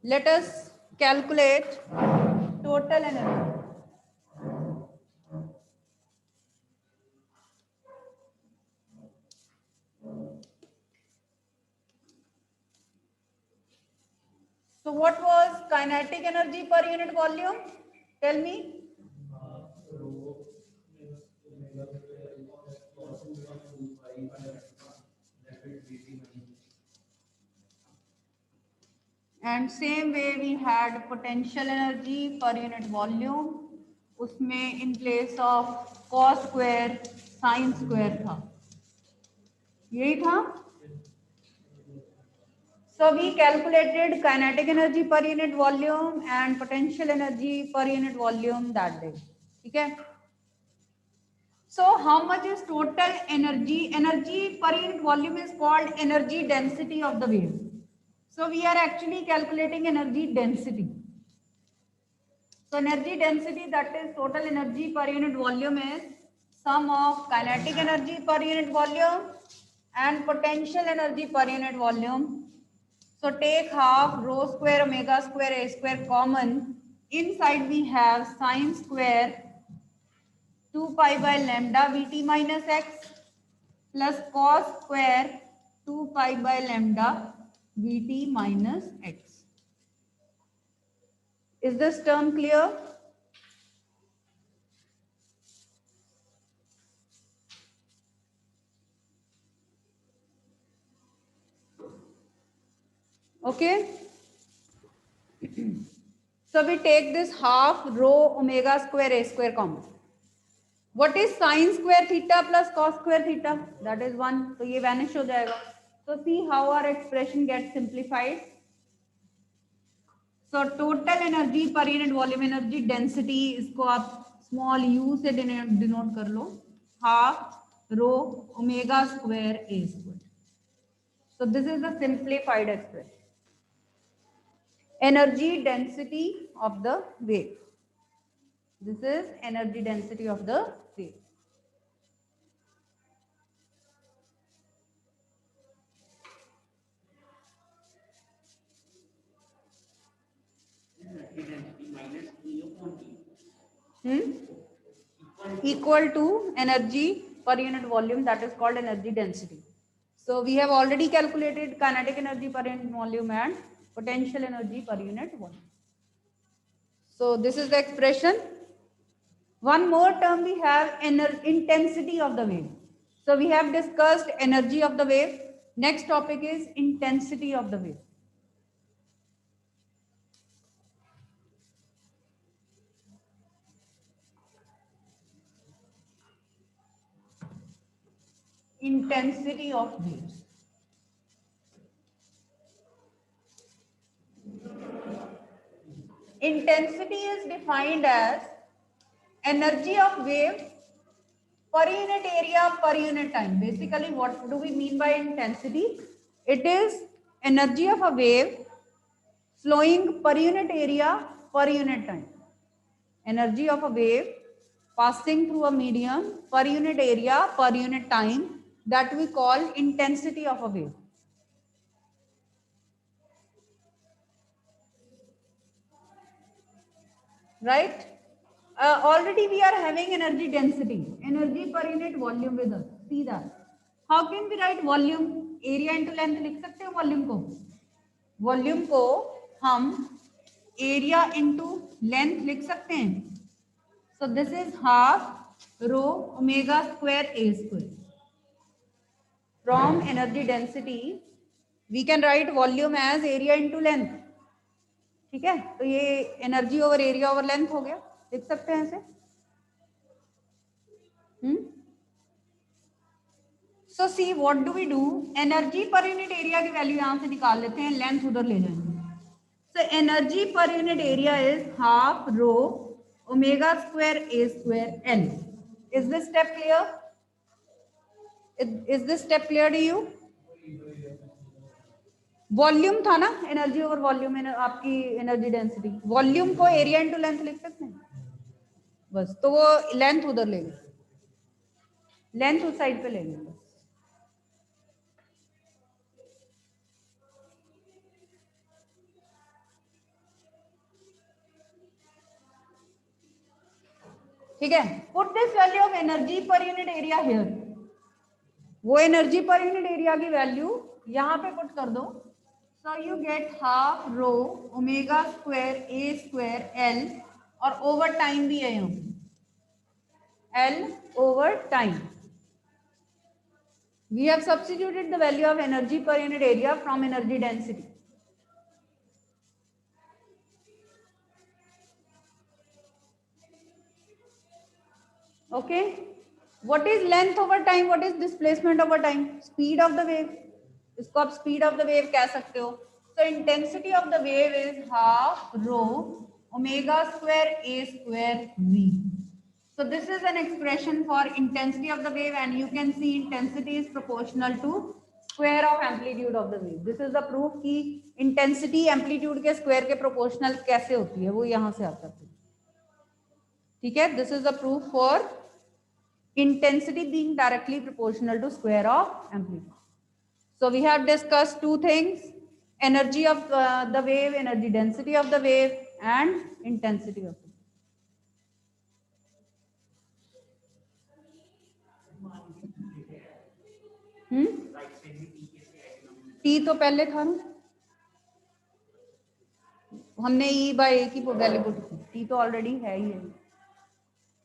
Let us calculate total energy. So what was kinetic energy per unit volume? Tell me. And same way we had potential energy per unit volume. उसमें in place of cos square sin square था, यही था. So we calculated kinetic energy per unit volume and potential energy per unit volume that day. ठीक है. So how much is total energy? Energy per unit volume is called energy density of the wave. So we are actually calculating energy density. So energy density, that is total energy per unit volume, is sum of kinetic energy per unit volume and potential energy per unit volume. So take half rho square omega square a square common. Inside we have sine square 2 pi by lambda Vt minus x plus cos square 2 pi by lambda Vt minus x. Is this term clear? Okay. So we take this half rho omega square a square common. What is sine square theta plus cos square theta? That is 1. So ये vanish हो जाएगा. So see how our expression gets simplified. So total energy per unit volume, energy density, इसको आप small u से denote कर लो, half rho omega square a square. So this is the simplified expression. Energy density of the wave. This is energy density of the wave. Equal to energy per unit volume, that is called energy density. So we have already calculated kinetic energy per unit volume and potential energy per unit volume. So this is the expression. One more term we have, intensity of the wave. So we have discussed energy of the wave. Next topic is intensity of the wave. Intensity of waves. Intensity is defined as energy of wave per unit area per unit time. Basically, what do we mean by intensity? It is energy of a wave flowing per unit area per unit time. Energy of a wave passing through a medium per unit area per unit time, that we call intensity of a wave. Right? Already we are having energy density, energy per unit volume with us. See that. How can we write volume? Area into length लिख सकते हो volume को. Volume को हम area into length लिख सकते हैं. So this is half rho omega square a square. From energy density, we can write volume as area into length. ठीक है, तो ये energy over area over length हो गया, लिख सकते हैं ऐसे. So see what do we do, energy per unit area की वैल्यू यहां से निकाल लेते हैं, लेंथ उधर ले जाएंगे. So energy per unit area is half rho omega square A square L. Is this step clear? Is this step clear to you? Volume था ना, एनर्जी ओवर वॉल्यूम, आपकी एनर्जी डेंसिटी. वॉल्यूम को area into length लिख सकते हैं बस. तो वो लेंथ उधर लेंगे, लेंथ उस साइड पे लेंगे बस. ठीक है, put this value of energy per unit area here, वो एनर्जी पर यूनिट एरिया की वैल्यू यहाँ पे पुट कर दो। So you get half rho omega square A square L, और ओवर टाइम भी है यहाँ, L over time. We have substituted the value of energy per unit area from energy density. Okay. What is length over time? What is displacement over time? Speed of the wave. इसको आप speed of the wave कह सकते हो. So intensity of the wave is half rho omega square a square v. So this is an expression for intensity of the wave, and you can see intensity is proportional to square of amplitude of the wave. This is the proof कि intensity amplitude के square के proportional कैसे होती है, वो यहाँ से आता है. ठीक है, this is the proof for intensity being directly proportional to square of amplitude. So we have discussed two things: energy of the wave, energy density of the wave, and intensity of the wave. T तो पहले था ना, हमने E by A की value put की, T तो already है ही है.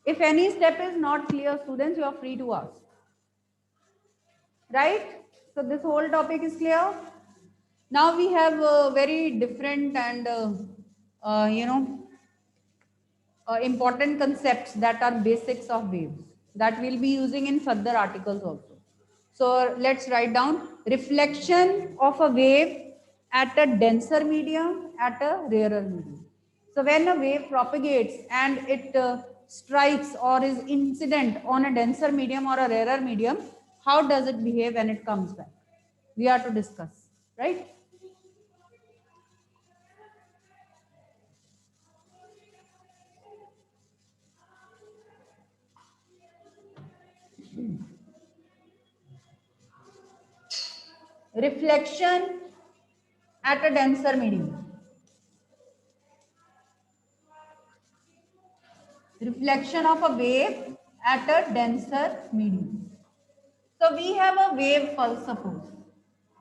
If any step is not clear students, you are free to ask, right? So this whole topic is clear. Now we have very different and important concepts that are basics of waves that we'll be using in further articles also. So let's write down reflection of a wave at a denser medium, at a rarer medium. So when a wave propagates and it strikes or is incident on a denser medium or a rarer medium, how does it behave when it comes back? We are to discuss, right? Reflection at a denser medium. Reflection of a wave at a denser medium. So we have a wave pulse, suppose.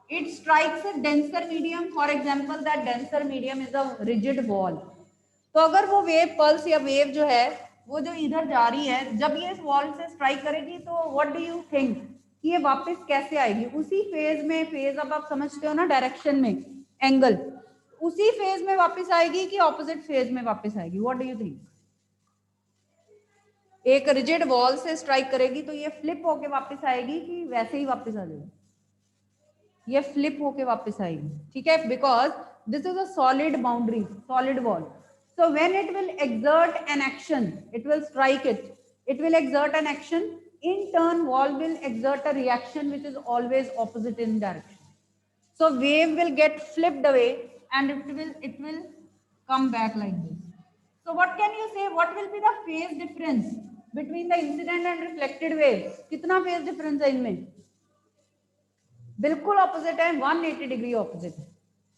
It strikes a denser medium. For example, that denser medium is a rigid wall. तो अगर वो wave pulse या wave जो है वो जो इधर जा रही है, जब ये इस वॉल से स्ट्राइक करेगी तो व्हाट डू यू थिंक कि ये वापस कैसे आएगी? उसी फेज में, फेज अब आप समझते हो ना डायरेक्शन में, एंगल, उसी फेज में वापस आएगी कि ऑपोजिट फेज में वापस आएगी? What do you think? एक रिजिड वॉल से स्ट्राइक करेगी तो ये फ्लिप होके वापस आएगी कि वैसे ही वापस आ जाएगी? ये फ्लिप होके वापस आएगी. ठीक है, because this is a solid boundary, solid wall. So when it will exert an action, it will strike it. It will exert an action. In turn, wall will exert a reaction which is always opposite in direction. So wave will get flipped away and it will come back like this. So what can you say? What will be the phase difference between the incident and reflected waves? कितना phase difference है इनमें? बिल्कुल opposite है, 180 degree opposite है.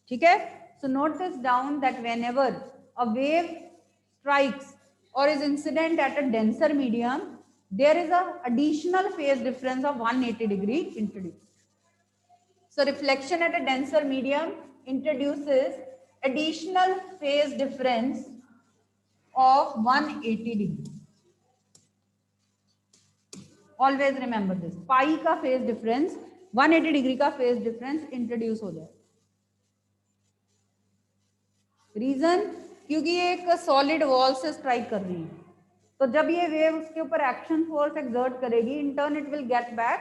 ठीक है? So note this down that whenever a wave strikes or is incident at a denser medium, there is a additional phase difference of 180 degree introduced. So reflection at a denser medium introduces additional phase difference of 180 degree. Always remember this. Pi का phase difference, 180 degree का phase difference introduce हो जाए. Reason? क्योंकि ये एक solid wall से strike कर रही है, तो जब ये वेव उसके ऊपर एक्शन फोर्स एक्सर्ट करेगी, in turn it will get back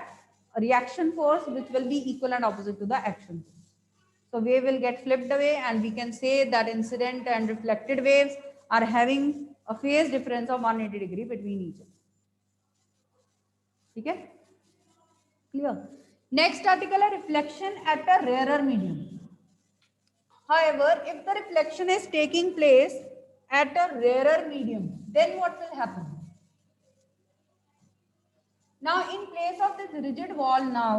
reaction force which will be equal and opposite to the action force. So wave will get flipped away, and we can say that incident and reflected waves are having a phase difference of 180 degree between each other. ठीक है, clear? Next article है reflection at a rarer medium. However, if the reflection is taking place at a rarer medium, then what will happen? Now, in place of this rigid wall, now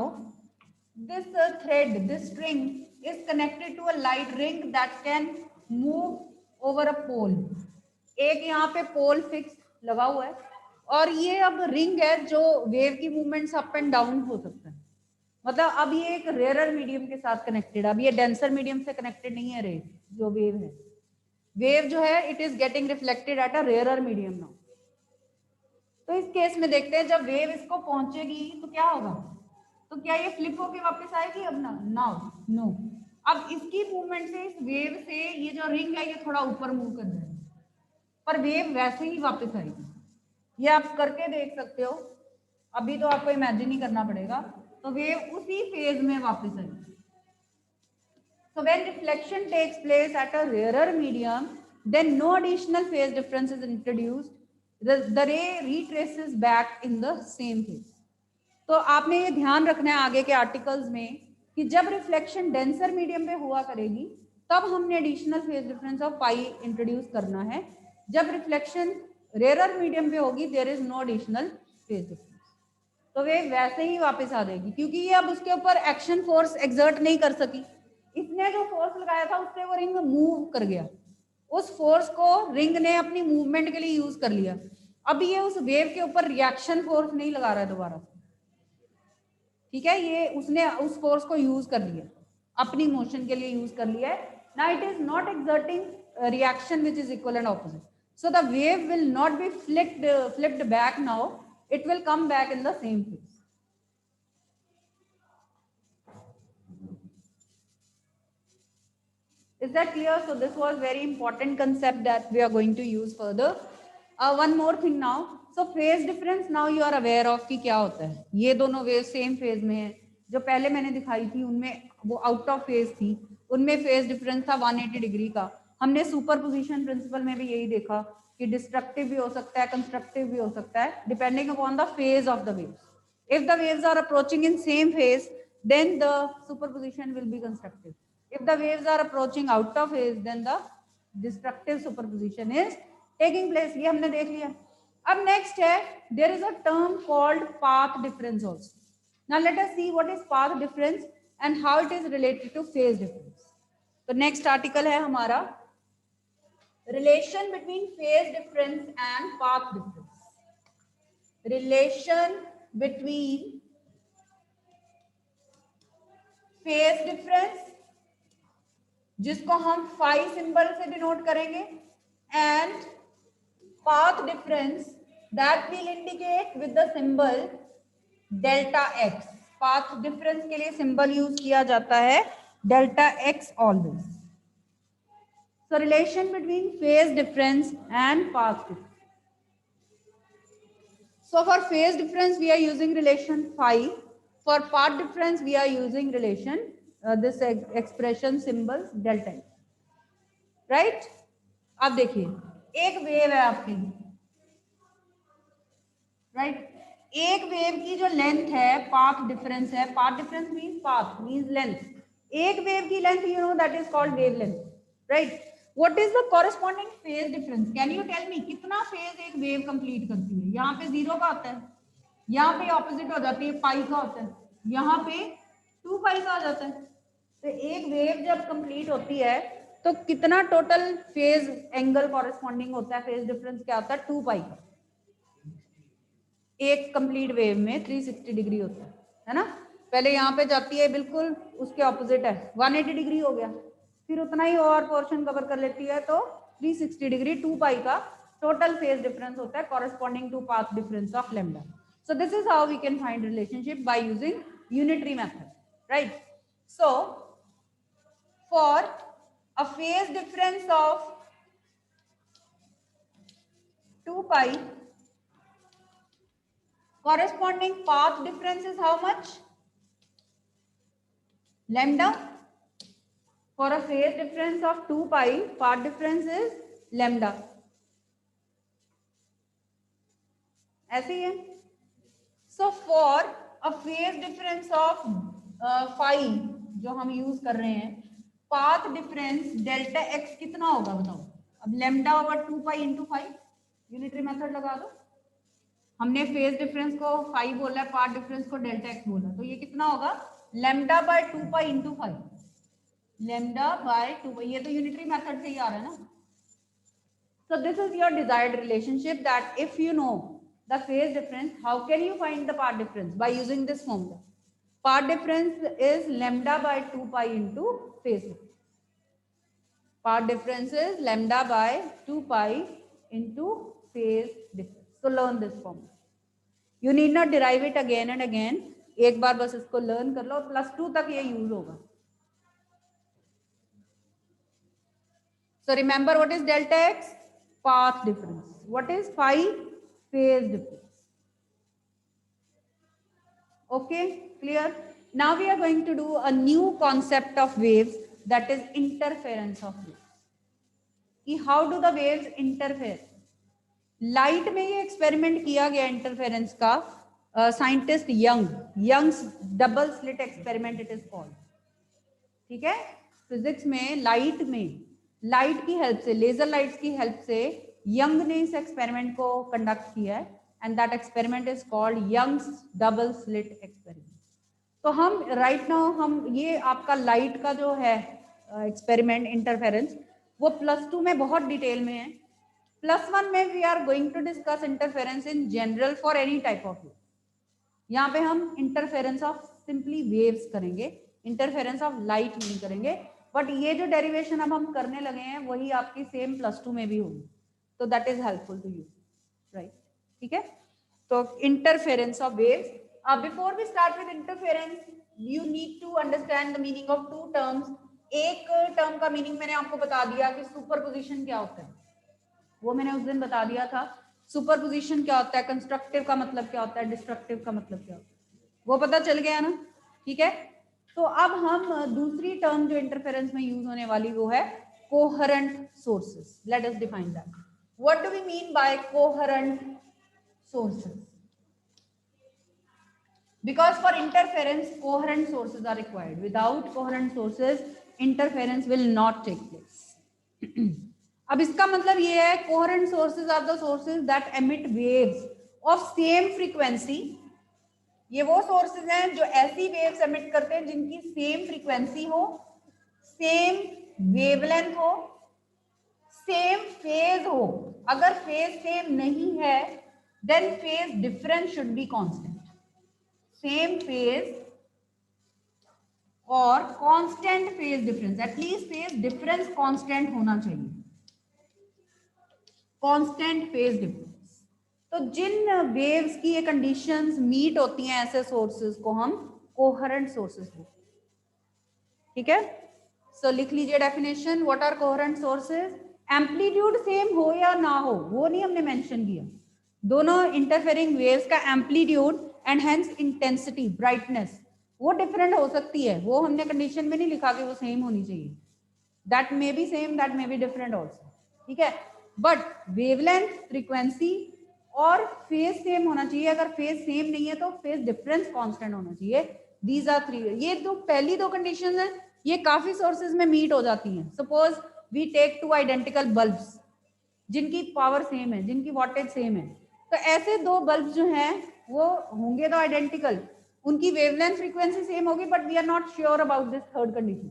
this thread, this string is connected to a light ring that can move over a pole. एक यहाँ पे पोल fix लगा हुआ है और ये अब ring है जो वेव की मूवमेंट्स अप एंड डाउन हो सकता है, मतलब अब ये एक रेयरर मीडियम के साथ कनेक्टेड, अब ये डेंसर मीडियम से कनेक्टेड नहीं है। रे जो वेव है, वेव जो है it is getting reflected at a rarer medium now. तो इस केस में देखते हैं जब वेव इसको पहुंचेगी तो क्या होगा, तो क्या ये फ्लिप होके वापस आएगी अब ना, नाउ नो। अब इसकी मूवमेंट से इस वेव से ये जो रिंग है ये थोड़ा ऊपर मूव कर जाएगी, पर वेव वैसे ही वापस आएगी। ये आप करके देख सकते हो, अभी तो आपको इमेजिन ही करना पड़ेगा। तो वेव उसी फेज में वापस आएगी। So when reflection takes place at a rarer medium, then no additional phase difference is introduced. The ray retraces back in the same phase. तो आपने ये ध्यान रखना है आगे के आर्टिकल्स में कि जब रिफ्लेक्शन डेंसर मीडियम पे हुआ करेगी तब हमने additional phase difference of pi introduce करना है। जब रिफ्लेक्शन रेयर मीडियम पे होगी there is no additional phase difference, तो वे वैसे ही वापस आ जाएगी, क्योंकि ये अब उसके ऊपर एक्शन फोर्स एक्सर्ट नहीं कर सकी। इसने जो फोर्स लगाया था उससे वो रिंग मूव कर गया, उस फोर्स को रिंग ने अपनी मूवमेंट के लिए यूज कर लिया। अब ये उस वेव के ऊपर रिएक्शन फोर्स नहीं लगा रहा है दोबारा से, ठीक है, ये उसने उस फोर्स को यूज कर लिया, अपनी मोशन के लिए यूज कर लिया है। Now it is not exerting reaction which is equal and opposite, so the wave will not be flipped back, now it will come back in the same phase. Is that clear? So this was very important concept that we are going to use further. One more thing now. So phase difference now you are aware of कि क्या होता है। ये दोनों wave same phase में है, जो पहले मैंने दिखाई थी उनमें वो आउट ऑफ फेज थी, उनमें फेज डिफरेंस था 180 डिग्री का। हमने सुपरपोजिशन प्रिंसिपल में भी यही देखा कि डिस्ट्रक्टिव भी हो सकता है, कंस्ट्रक्टिव भी हो सकता है, depending upon the phase of the waves. If the waves are approaching in same phase, then the superposition will be constructive. If the waves are approaching out of phase, then the destructive superposition is taking place. ये हमने देख लिया। अब next है, there is a term called path difference also. Now let us see what is path difference and how it is related to phase difference. तो next article है हमारा relation between phase difference and path difference. Relation between phase difference, जिसको हम phi symbol से denote करेंगे, and path difference that will indicate with the symbol delta x. path difference के लिए symbol use किया जाता है delta x always. So relation between phase difference and path difference. So for phase difference we are using relation phi, for path difference we are using relation this expression symbol delta x, right? अब देखिए एक wave है आपकी, right, एक wave की जो length है path difference है, path difference means path means length, एक वेव की length you know that is called wave length, right. What is the corresponding phase difference, can you tell me कितना phase एक wave complete करती है? यहाँ पे 0 का होता है, यहाँ पे ऑपोजिट हो जाती है, पाई का होता है, यहाँ पे 2 पाई का आ जाता है। तो एक वेव जब कंप्लीट होती है तो कितना टोटल फेज एंगल कॉरेस्पॉन्डिंग होता है, फेज डिफरेंस क्या होता है? 2 पाई का। एक कंप्लीट वेव में 360 डिग्री होता है ना, पहले यहाँ पे जाती है बिल्कुल उसके ऑपोजिट है 180 डिग्री हो गया, फिर उतना ही और पोर्शन कवर कर लेती है तो 360 डिग्री 2 पाई का टोटल फेज डिफरेंस होता है corresponding to path difference of lambda. So this is how we can find relationship by using unitary method, right. So for a phase difference of 2 pi, corresponding path difference is how much? Lambda. For a phase difference of 2 pi, path difference is lambda. ऐसे ही है। So for a phase difference of phi जो हम use कर रहे हैं, path difference delta x कितना होगा बताओ? अब lambda over 2 pi into 5, unitary method लगा दो। हमने फेज डिफरेंस को 5 बोला है, पार्ट डिफरेंस को डेल्टा एक्स बोला, तो ये कितना होगा? Lambda by 2 pi into 5, lambda by 2 पाई, ये तो यूनिटरी मेथड से ही आ रहा है ना। सो this is your desired relationship that if you know the phase difference, how can you find the path difference? By using this formula. Path difference is lambda by 2 pi into phase difference. Path difference is lambda by 2 pi into phase difference. So learn this formula. You need not derive it again and again. एक बार बस इसको learn कर लो, +2 तक ये use होगा. So remember what is delta x? Path difference. What is phi? Phase difference. Okay, clear? Now we are going to do a new concept of waves, that is interference of waves. कि how do the waves interfere? Light में ये experiment किया गया interference का, scientist Young's double slit experiment it is called. ठीक है, physics में light की हेल्प से, लेजर लाइट्स की हेल्प से यंग ने इस एक्सपेरिमेंट को कंडक्ट किया है, and that experiment is called Young's double slit experiment. तो हम राइट नाउ हम ये आपका लाइट का जो है एक्सपेरिमेंट इंटरफेरेंस, वो +2 में बहुत डिटेल में है. +1 में we are going to discuss interference in general for any type of wave. यहाँ पे हम इंटरफेरेंस ऑफ सिंपली वेव्स करेंगे, इंटरफेरेंस ऑफ लाइट नहीं करेंगे. बट ये जो डेरिवेशन अब हम करने लगे हैं वही आपकी सेम +2 में भी होगी, तो that is helpful to you, right? ठीक है, तो interference of waves. Before we start with interference, you need to understand the meaning of 2 terms. एक टर्म का मीनिंग मैंने आपको बता दिया कि सुपरपोजिशन क्या होता है, वो मैंने उस दिन बता दिया था. सुपरपोजिशन क्या होता है, कंस्ट्रक्टिव का मतलब क्या होता है, डिस्ट्रक्टिव का मतलब क्या होता है, वो पता चल गया ना? ठीक है, तो अब हम दूसरी टर्म जो इंटरफेरेंस में यूज होने वाली वो है coherent sources. Let us define that. What do we mean by coherent sources? Because for interference, coherent sources are required. Without coherent sources, interference will not take place. अब इसका मतलब ये है, coherent sources are the sources that emit waves of same frequency. ये वो sources हैं जो ऐसी waves emit करते हैं जिनकी same frequency हो, same wavelength हो, same phase हो. अगर phase same नहीं है, then phase difference should be constant. Same phase और constant phase difference, at least phase difference constant होना चाहिए, कांस्टेंट फेज डिफरेंस. तो जिन वेव्स की ये कंडीशंस मीट होती हैं, ऐसे सोर्सेज को हम कोहेरेंट सोर्सेज बोलते हैं. ठीक है, सो लिख लीजिए definition. What are coherent sources? Amplitude same हो या ना हो वो नहीं हमने मेंशन किया. दोनों इंटरफेरिंग वेव्स का amplitude and hence intensity, brightness, वो डिफरेंट हो सकती है. वो हमने कंडीशन में नहीं लिखा कि वो सेम होनी चाहिए. That may be same, that may be different also. ठीक है, बट वेवलेंथ, फ्रीक्वेंसी और फेज सेम होना चाहिए. अगर फेज सेम नहीं है तो फेज डिफरेंस कांस्टेंट होना चाहिए. These are 3. ये दो पहली दो कंडीशंस हैं, ये काफी सोर्सेज में मीट हो जाती हैं. Suppose we take 2 identical bulbs जिनकी पावर सेम है, जिनकी वोल्टेज सेम है. तो ऐसे दो बल्ब जो हैं वो होंगे तो आइडेंटिकल, उनकी वेवलेंथ फ्रीक्वेंसी सेम होगी, but we are not sure about this third condition.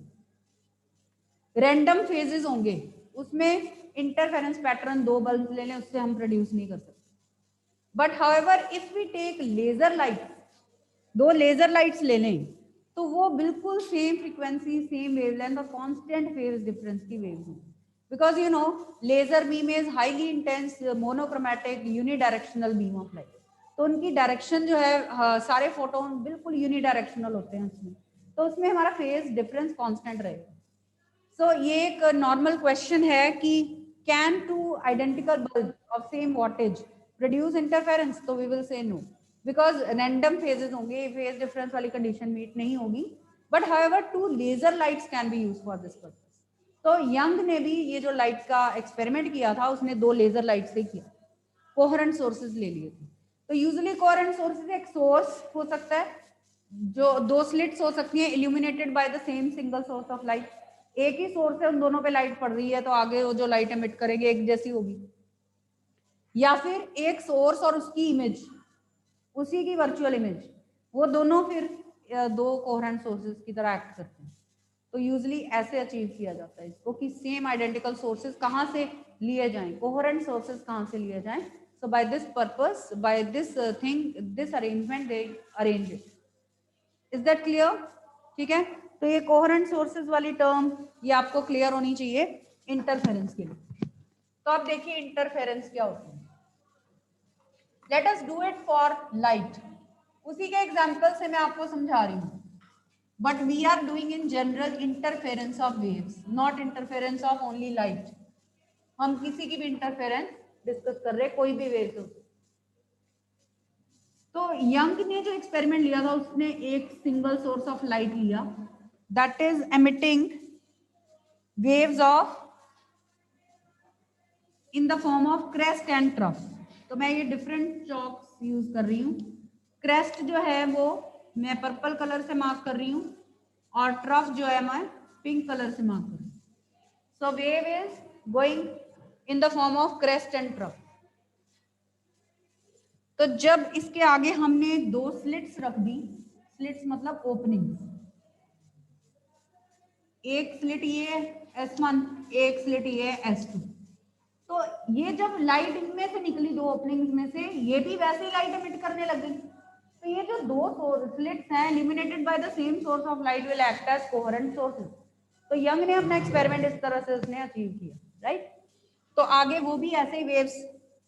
Random phases होंगे, उसमें इंटरफेरेंस पैटर्न 2 बल्ब ले लें, उससे हम प्रोड्यूस नहीं कर सकते. But however if we take laser light, 2 laser lights ले लें, तो वो बिल्कुल सेम फ्रीक्वेंसी, सेम वेवलेंथ और कांस्टेंट फेज डिफरेंस की वेव्स होंगी. Because you know laser beam is highly intense monochromatic unidirectional beam of light. तो उनकी डायरेक्शन जो है, सारे फोटोन बिल्कुल यूनिडायरेक्शनल होते हैं उसमें, तो उसमें हमारा फेज डिफरेंस कांस्टेंट रहेगा. सो ये एक नॉर्मल क्वेश्चन है कि can 2 identical bulb of same voltage produce interference? तो we will say no, because random phases होंगे, फेज डिफरेंस वाली कंडीशन मीट नहीं होगी. But however 2 laser lights can be used for this purpose. तो Young ने भी ये जो लाइट का एक्सपेरिमेंट किया था, उसने 2 लेजर लाइट से किया, कोहेरेंट सोर्सेज ले लिए थे. तो यूजुअली कोहेरेंट सोर्सेज एक सोर्स हो सकता है, जो 2 स्लिट्स हो सकती हैं illuminated by the same single source of light. एक ही सोर्स है, उन दोनों पे लाइट पड़ रही है, तो आगे वो जो लाइट एमिट करेंगे एक जैसी होगी. या फिर एक सोर्स और उसकी इमेज, उसी की वर्चुअल इमेज, वो दोनों फिर 2 कोहेरेंट सोर्सेज की तरह एक्ट करते हैं. तो यूजुअली ऐसे अचीव किया जाता है इसको कि सेम आइडेंटिकल सोर्सेज कहाँ से लिए जाएं, कोहेरेंट सोर्सेज कहाँ से लिए जाएं, So by this purpose, by this thing, this arrangement they arrange it. Is that clear? ठीक है, तो ये कोहेरेंट सोर्सेज वाली टर्म ये आपको क्लियर होनी चाहिए इंटरफेरेंस के लिए। तो आप देखिए इंटरफेरेंस क्या होती है। Let us do it for light. उसी के एग्जांपल से मैं आपको समझा रही हूँ, but we are doing in general interference of waves, not interference of only light. हम किसी की भी इंटरफेरेंस डिस्कस कर रहे हैं, कोई भी वेव। तो यंग ने जो एक्सपेरिमेंट लिया था उसने एक सिंगल सोर्स ऑफ लाइट लिया, that is emitting waves of in the form of crest and trough. तो मैं ये डिफरेंट चॉक्स यूज कर रही हूँ। क्रेस्ट जो है वो मैं पर्पल कलर से मार्क कर रही हूँ और ट्रफ जो है मैं पिंक कलर से मार्क कर रही हूँ। So wave is going in the form of crest and trough. तो जब इसके आगे हमने दो स्लिट्स रख दी, स्लिट्स मतलब ओपनिंग्स, एक स्लिट ये S1, एक स्लिट ये S2। तो ये जब लाइट इनमें से निकली दो ओपनिंग्स में से, ये भी वैसे ही लाइट एमिट करने लग गई। तो ये जो दो स्लिट्स हैं illuminated by the same source of light will act as coherent sources. तो यंग ने अपना एक्सपेरिमेंट इस तरह से उसने अचीव किया, राइट। तो आगे वो भी ऐसे ही वेव्स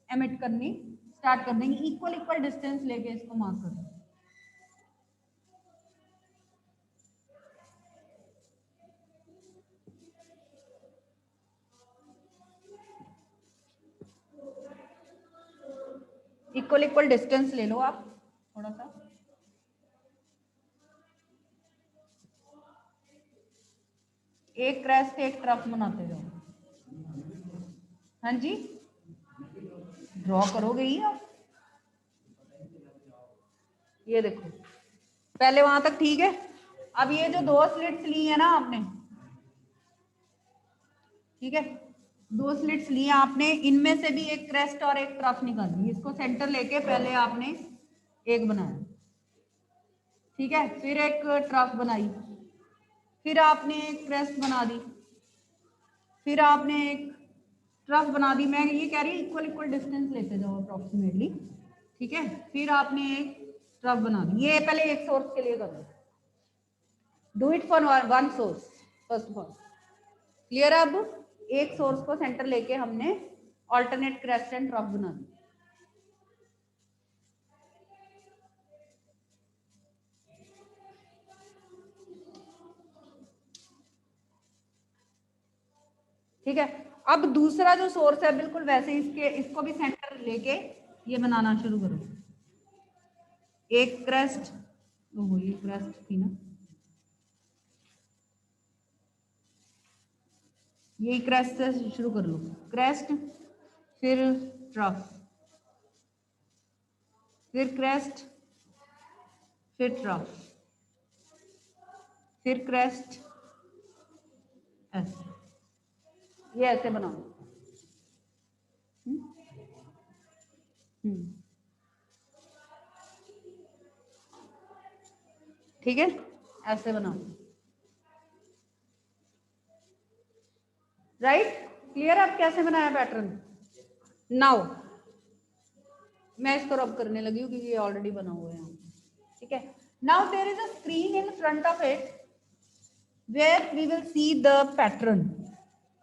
एमिट करनी स्टार्ट कर देंगे, इक्वल इक्वल डिस्टेंस लेके इसको मार्क कर देंगे। इक्वल इक्वल डिस्टेंस ले लो आप थोड़ा सा, एक क्रेस्ट एक ट्रफ बनाते जाओ। हाँ जी, ड्रॉ करोगे ही आप। ये देखो पहले वहां तक ठीक है। अब ये जो दो स्लिट्स ली है ना आपने, ठीक है, दो स्लिट्स लिए आपने, इनमें से भी एक क्रेस्ट और एक ट्रफ निकाली। इसको सेंटर लेके पहले आपने एक बनाया, ठीक है, फिर एक ट्रफ बनाई, फिर आपने एक क्रेस्ट बना दी, फिर आपने एक ट्रफ बना दी। मैं ये कह रही हूँ इक्वल इक्वल डिस्टेंस लेते जाओ अप्रोक्सीमेटली, ठीक है। फिर आपने एक ट्रफ बना दी। ये पहले एक सोर्स के लिए कर लो, do it for one source first of all. Clear? अब एक सोर्स को सेंटर लेके हमने ऑल्टरनेट क्रेस्ट एंड ट्रफ बना दी। ठीक है, अब दूसरा जो सोर्स है बिल्कुल वैसे इसको भी सेंटर लेके ये बनाना शुरू करो। एक क्रेस्ट, ओहो ये क्रेस्ट थी ना, ये क्रेस्ट से शुरू कर लो, क्रेस्ट फिर ट्रफ फिर क्रेस्ट फिर ट्रफ फिर क्रेस्ट, ऐसे ये ऐसे बनाओ। ठीक है, ऐसे बनाओ, राइट। क्लियर? अब कैसे बनाया पैटर्न? नाउ मैं इसको रब करने लगी हूँ क्योंकि ये ऑलरेडी बना हुआ है, ठीक है। Now there is a screen in front of it where we will see the pattern.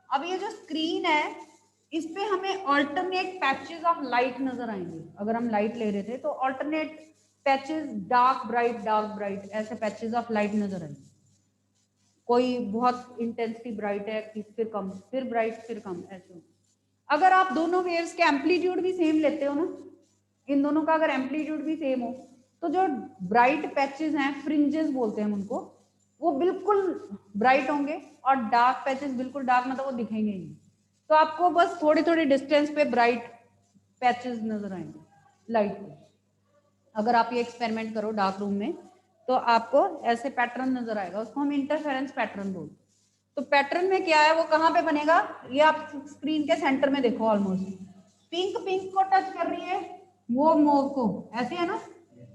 अब ये जो स्क्रीन है इस पे हमें ऑल्टरनेट पैचेस ऑफ लाइट नजर आएंगे। अगर हम लाइट ले रहे थे तो ऑल्टरनेट पैचेस, डार्क ब्राइट ऐसे पैचेस ऑफ लाइट नजर आएंगे। कोई बहुत इंटेंसिटी ब्राइट है, फिर कम, फिर ब्राइट, फिर कम, ऐसे। अगर आप दोनों वेव्स के एम्पलीट्यूड भी सेम लेते हो ना, इन दोनों का अगर एम्पलीट्यूड भी सेम हो तो जो ब्राइट पैचेस हैं, फ्रिंजेस बोलते हैं उनको, वो बिल्कुल ब्राइट होंगे और डार्क पैचेस बिल्कुल डार्क, मतलब वो दिखेंगे नहीं। तो आपको बस थोड़ी थोड़ी डिस्टेंस पे ब्राइट पैचेस नजर आएंगे लाइट के। अगर आप ये एक्सपेरिमेंट करो डार्क रूम में तो आपको ऐसे पैटर्न नजर आएगा, उसको हम इंटरफेरेंस पैटर्न बोलते हैं। तो पैटर्न में क्या है, वो कहाँ पे बनेगा, ये आप स्क्रीन के सेंटर में देखो, ऑलमोस्ट पिंक पिंक को टच कर रही है, मोव मोव को, ऐसे है ना,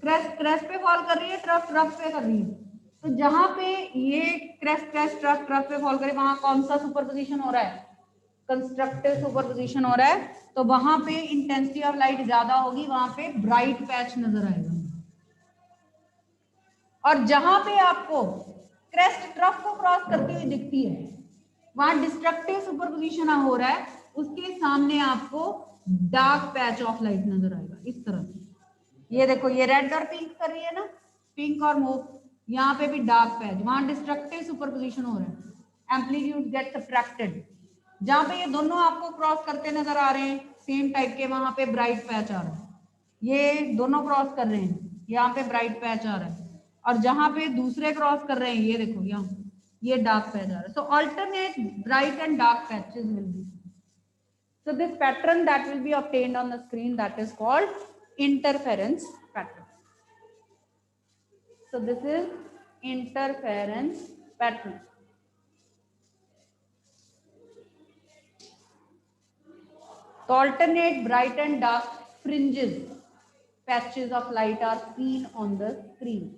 क्रेस्ट क्रेस्ट पे फॉल कर रही है, ट्रफ ट्रफ पे कर रही है। तो जहां पे ये क्रेस्ट क्रेस्ट ट्रफ ट्रफ पे फॉल करे वहां कौन सा सुपरपोजिशन हो रहा है, कंस्ट्रक्टिव सुपरपोजिशन हो रहा है तो वहां पे इंटेंसिटी ऑफ लाइट ज्यादा होगी, वहां पे ब्राइट पैच नजर आएगा। और जहां पे आपको क्रेस्ट ट्रफ को क्रॉस करती हुई दिखती है वहां डिस्ट्रक्टिव सुपरपोजिशन हो रहा है, उसके सामने आपको डार्क पैच ऑफ लाइट नजर आएगा इस तरह से। ये देखो ये रेड और पिंक कर रही है ना, पिंक और मूव, यहाँ पे भी डार्क पैच, वहां डिस्ट्रक्टिव सुपरपोजिशन हो रहा है, एम्पलीट्यूड गेट सब्ट्रैक्टेड। जहां पे ये दोनों आपको क्रॉस करते नजर आ रहे हैं सेम टाइप के, वहां पे ब्राइट पैच आ रहा है। ये दोनों क्रॉस कर रहे हैं, यहाँ पे ब्राइट पैच आ रहा है, और जहां पे दूसरे क्रॉस कर रहे हैं ये देखो यहाँ ये डार्क पैच आ रहा है। So alternate bright and dark patches will be, so this pattern that will be obtained on the screen, that is called interference pattern. So this is interference pattern. So alternate bright and dark fringes, patches of light are seen on the screen.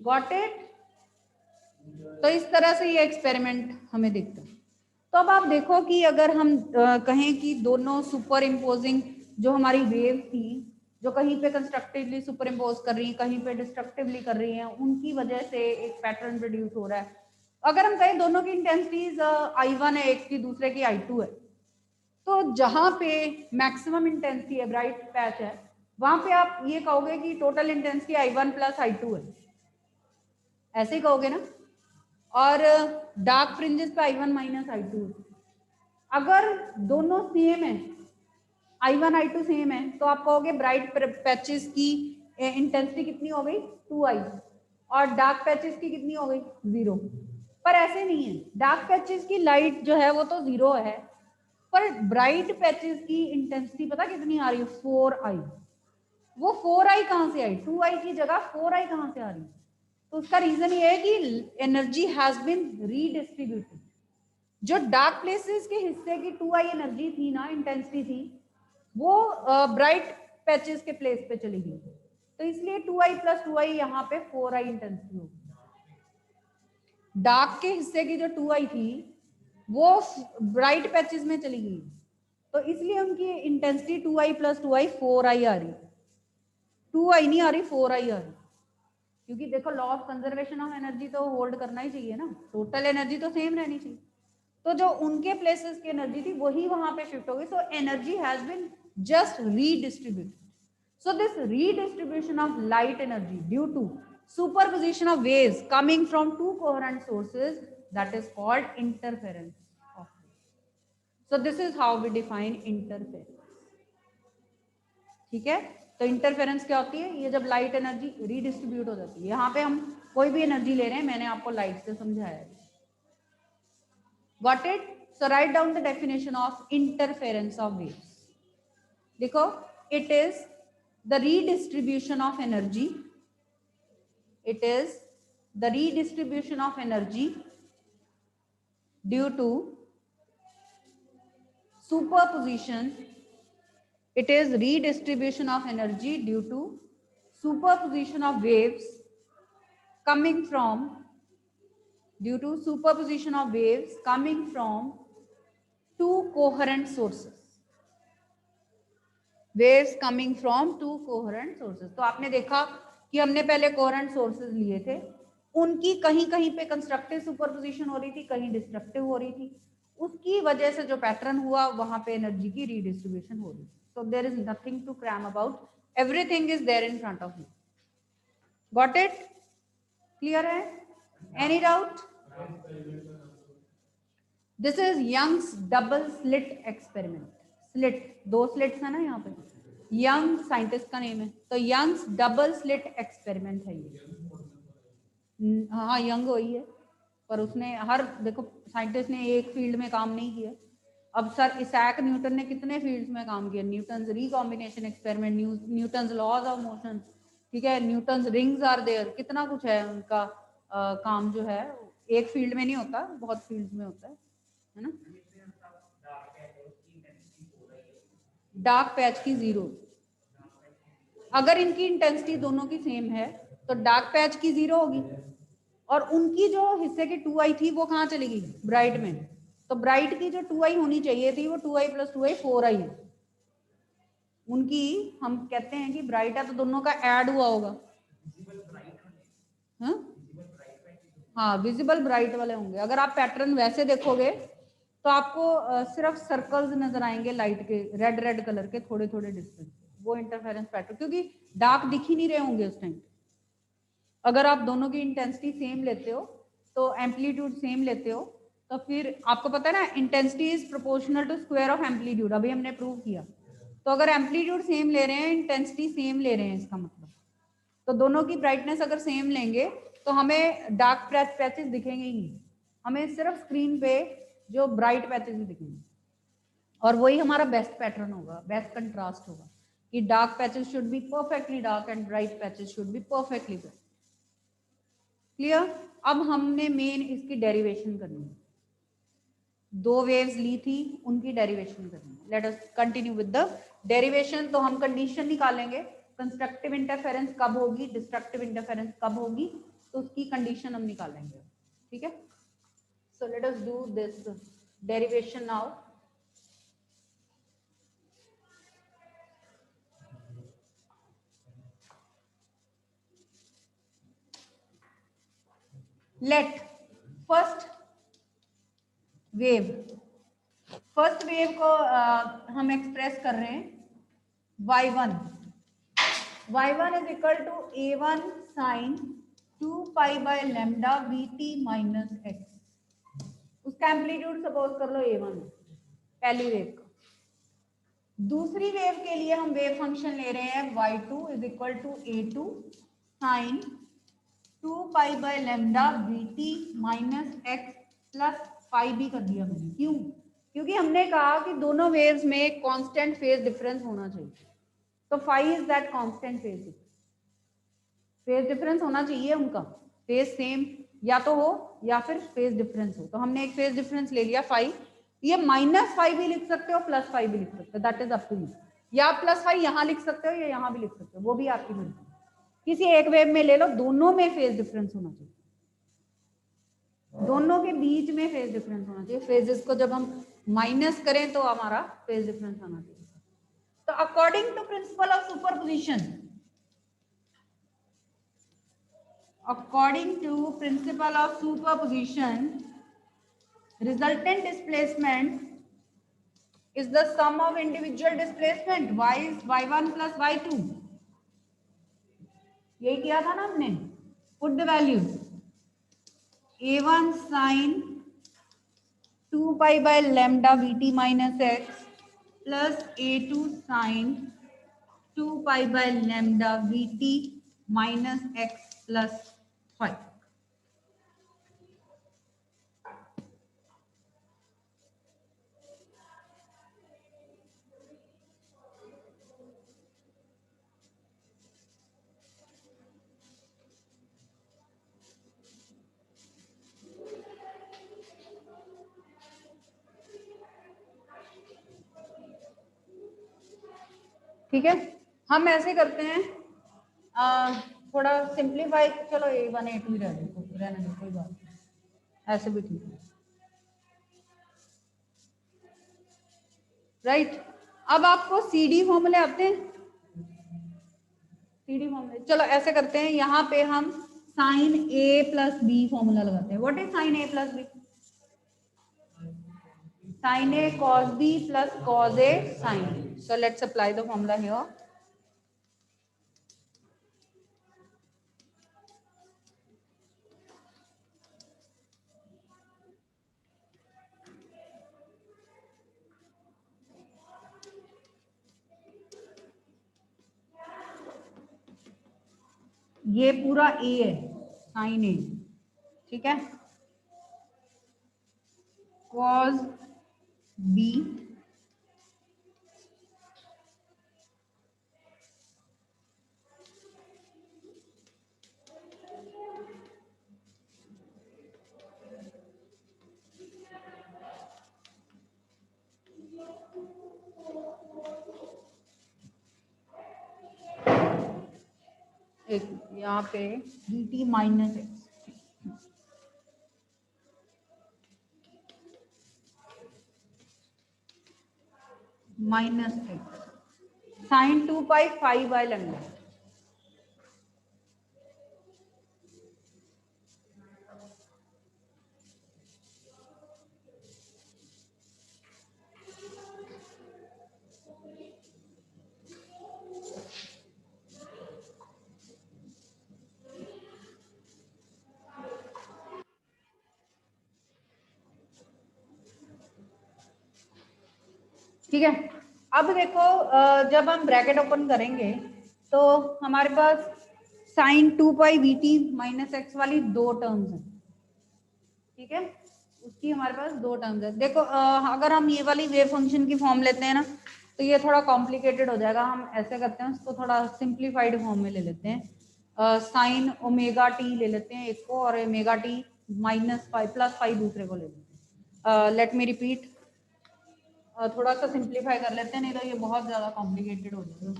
Got it? तो इस तरह से ये experiment हमें दिखता है। तो अब आप देखो कि अगर हम कहें कि दोनों सुपर इम्पोजिंग जो हमारी वेव थी, जो कहीं पे कंस्ट्रक्टिवली सुपर इम्पोज कर रही हैं, कहीं पे डिस्ट्रक्टिवली कर रही हैं, उनकी वजह से एक पैटर्न प्रोड्यूस हो रहा है। अगर हम कहें दोनों की इंटेंसिटीज I1 है, एक की दूसरे की I2 है, तो जहां पे मैक्सिमम इंटेंसिटी है, ब्राइट पैच है, वहां पे आप ये कहोगे कि total intensity I1 plus I2 है, ऐसे ही कहोगे ना। और डार्क फ्रिंजेस पे I1 माइनस I2। अगर दोनों सेम है, I1 I2 सेम है, तो आप कहोगे ब्राइट पैचेस की इंटेंसिटी कितनी हो गई 2I, और डार्क पैचेस की कितनी हो गई 0। पर ऐसे नहीं है, डार्क पैचेस की लाइट जो है वो तो 0 है, पर ब्राइट पैचेस की इंटेंसिटी पता कितनी आ रही है 4I। वो 4I कहां से आई, 2I की जगह 4I कहां से आ रही है? तो उसका रीजन ये है कि एनर्जी हैज बीन रीडिस्ट्रीब्यूटेड। जो डार्क प्लेसेस के हिस्से की 2I एनर्जी थी ना, इंटेंसिटी थी, वो ब्राइट पैचेस के प्लेस पे चली गई, तो इसलिए 2I प्लस 2I यहाँ पे 4I इंटेंसिटी होगी। डार्क के हिस्से की जो 2I थी वो ब्राइट पैचेस में चली गई, तो इसलिए उनकी intensity 2I plus 2I 4I आ रही, 2I नहीं आ रही 4I आ रही। क्योंकि देखो law of conservation of energy तो होल्ड करना ही चाहिए ना, टोटल एनर्जी तो सेम रहनी चाहिए। तो जो उनके प्लेसेस की एनर्जी थी वही वहां पे शिफ्ट हो गई, so energy has been just redistributed. So this redistribution of light energy due to superposition of waves coming from two coherent sources, that is called interference of. So this is how we define interference. ठीक है, तो interference क्या होती है? ये जब light energy redistribute हो जाती है। यहाँ पे हम कोई भी एनर्जी ले रहे हैं, मैंने आपको लाइट से समझाया है। Got it? So write down the definition of interference of waves. देखो, it is the redistribution of energy, it is the redistribution of energy due to superposition, it is redistribution of energy due to superposition of waves coming from two coherent sources, waves coming from two coherent sources। तो आपने देखा कि हमने पहले coherent sources लिए थे, उनकी कहीं कहीं पे कंस्ट्रक्टिव सुपरपोजिशन हो रही थी, कहीं डिस्ट्रक्टिव हो रही थी, उसकी वजह से जो पैटर्न हुआ वहां पे एनर्जी की रीडिस्ट्रीब्यूशन हो रही थी। So there is nothing to cram about, everything is there in front of you. Got it? Clear hai? Any doubt? This is Young's double slit experiment. Slit, दो slits है ना यहाँ पे, Young साइंटिस्ट का name है, तो Young's double slit experiment है ये। हाँ, यंग वही है, पर उसने हर, देखो साइंटिस्ट ने एक फील्ड में काम नहीं किया। अब सर इसैक न्यूटन ने कितने फील्ड्स में काम किया, Newton's recombination experiment, Newton's laws of motion, ठीक है, न्यूटन्स रिंग्स आर देयर, कितना कुछ है उनका काम जो है, एक फील्ड में नहीं होता, बहुत फील्ड्स में होता है ना। डार्क पैच की 0, अगर इनकी इंटेंसिटी दोनों की सेम है तो डार्क पैच की 0 होगी, और उनकी जो हिस्से की 2i थी वो कहाँ चली गई, ब्राइट में। तो ब्राइट की जो 2i होनी चाहिए थी वो 2i + 2i 4i है उनकी। हम कहते हैं कि ब्राइट है तो दोनों का ऐड हुआ होगा। हाँ विजिबल ब्राइट वाले होंगे। अगर आप पैटर्न वैसे देखोगे तो आपको सिर्फ सर्कल्स नजर आएंगे लाइट के, रेड रेड कलर के थोड़े थोड़े डिस्टेंस, वो इंटरफेरेंस पैटर्न, क्योंकि डार्क दिख ही नहीं रहे होंगे उस टाइम। अगर आप दोनों की इंटेंसिटी सेम लेते हो तो एम्पलीट्यूड सेम लेते हो तो फिर आपको पता है ना, intensity is proportional to square of amplitude, अभी हमने प्रूव किया। तो अगर एम्पलीट्यूड सेम ले रहे हैं, इंटेंसिटी सेम ले रहे हैं, इसका मतलब तो दोनों की ब्राइटनेस अगर सेम लेंगे तो हमें डार्क पैचेस दिखेंगे ही नहीं, हमें सिर्फ स्क्रीन पे जो ब्राइट पैचेस ही दिखेंगे। और वही हमारा बेस्ट पैटर्न होगा, बेस्ट कंट्रास्ट होगा कि dark patches should be perfectly dark and bright patches should be perfectly bright. Clear. अब हमने मेन इसकी डेरिवेशन करनी है, दो वेव्स ली थी उनकी डेरिवेशन करनी है। Let us continue with the derivation. तो हम कंडीशन निकालेंगे, कंस्ट्रक्टिव इंटरफेरेंस कब होगी, डिस्ट्रक्टिव इंटरफेरेंस कब होगी, तो उसकी कंडीशन हम निकालेंगे। ठीक है, so let us do this derivation now. Let first wave को हम एक्सप्रेस कर रहे हैं y1 is equal to a1 sine 2 pi by lambda vt minus x। उसका एम्पलीट्यूड सपोज कर लो a1 पहली वेव का। दूसरी वेव के लिए हम वेव फंक्शन ले रहे हैं y2 is equal to a2 sine 2 pi by lambda vt minus x plus phi भी कर दिया मैंने। क्यों? क्योंकि हमने कहा कि दोनों वेव्स में एक कांस्टेंट फेज डिफरेंस होना चाहिए, तो phi is that constant phase difference. Phase difference होना चाहिए उनका, फेज सेम या तो हो या फिर फेज डिफरेंस हो। तो हमने एक फेज डिफरेंस ले लिया फाई, ये माइनस फाई भी लिख सकते हो प्लस फाई भी लिख सकते हो, that is up to you. या प्लस फाई यहाँ लिख सकते हो या यहाँ भी लिख सकते हो, वो भी आपकी मर्जी। किसी एक वेव में ले लो, दोनों में फेज डिफरेंस होना चाहिए, दोनों के बीच में फेज डिफरेंस होना चाहिए। फेजेस को जब हम माइनस करें तो हमारा फेज डिफरेंस आना चाहिए। तो according to principle of superposition, according to principle of superposition, resultant displacement is the sum of individual displacement y is y1 plus y2। यही किया था ना हमने। put the values a1 sin 2 pi by lambda vt minus x plus a2 sin 2 pi by lambda vt minus x plus 5। ठीक है, हम ऐसे करते हैं, थोड़ा सिंप्लीफाई, चलो a1 a2 ही रहने दो, कोई बात नहीं, ऐसे भी ठीक है। राइट, अब आपको CD फॉर्मूले आते हैं, CD फॉर्मूले। चलो ऐसे करते हैं, यहाँ पे हम sine A plus B formula लगाते हैं। What is sine A plus B? Sine A cos B plus cos A sine A। So let's apply the formula here। ये पूरा A है, साइन A, ठीक है, cos B एक यहाँ पे dt minus x. Minus x sine 2 pi 5 by lambda. ठीक है, अब देखो जब हम ब्रैकेट ओपन करेंगे तो हमारे पास sign 2 pi we T minus x वाली दो टर्म्स है। ठीक है, उसकी हमारे पास दो टर्म्स है। देखो अगर हम ये वाली वेव फंक्शन की फॉर्म लेते हैं ना तो ये थोड़ा कॉम्प्लिकेटेड हो जाएगा। हम ऐसे करते हैं, उसको थोड़ा सिंप्लीफाइड फॉर्म में ले लेते हैं। साइन ओमेगा टी ले लेते हैं एक को, और omega T minus five plus five दूसरे को ले लेते हैं। लेट मी रिपीट, थोड़ा सा सिंप्लीफाई कर लेते हैं, नहीं तो ये बहुत ज्यादा कॉम्प्लिकेटेड हो जाएगा।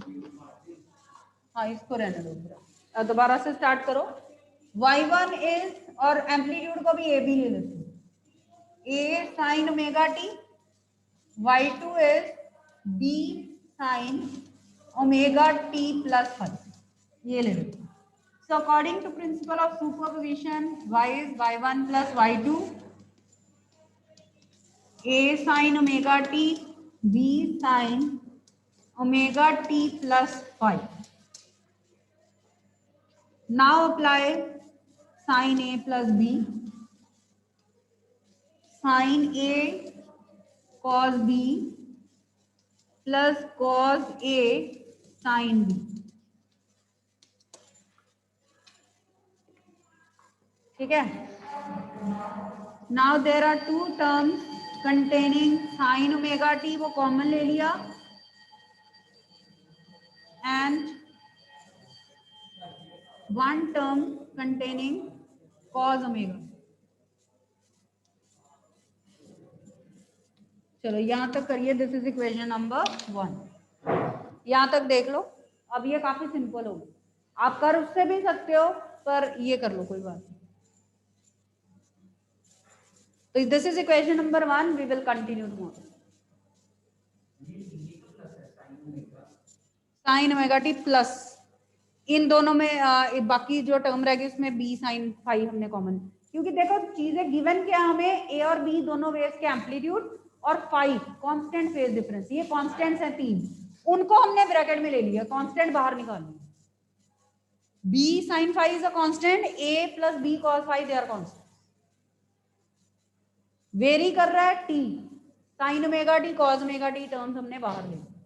हाँ, इसको रहने दो, दोबारा से स्टार्ट करो। y1 इज, और एम्पलीट्यूड को भी ए बी ले लेते हैं, A sine omega T, y2 is B sine omega T plus five, ये ले लेते हैं। So according to principle of superposition, y is y1 plus y2, a sin omega t, b sin omega t plus 5. Now apply sin a plus b, sin a cos b plus cos a sin b. ठीक है, now there are two terms containing sin omega t, वो common ले लिया, and one term containing cos omega। चलो यहां तक करिए, this is equation number 1। यहां तक देख लो, अब ये काफी सिंपल होगी, आप कर उससे भी सकते हो, पर ये कर लो, कोई बात नहीं। तो this is equation number 1, we will continue tomorrow. Sine omega T plus, इन दोनों में बाकी जो टर्म रहेगी उसमें बी साइन फाइव हमने कॉमन, क्योंकि देखो चीजें गिवन क्या, हमें ए और बी दोनों वेव्स के एम्पलीट्यूड और फाइव कांस्टेंट फेज डिफरेंस, ये कांस्टेंट्स हैं तीन, उनको हमने ब्रैकेट में ले लिया, कांस्टेंट बाहर निकाल लिया। B sine five is a constant, A plus B cos five they are constant. Vary कर रहा है T, sine omega T cos omega T terms हमने बाहर ले लिया।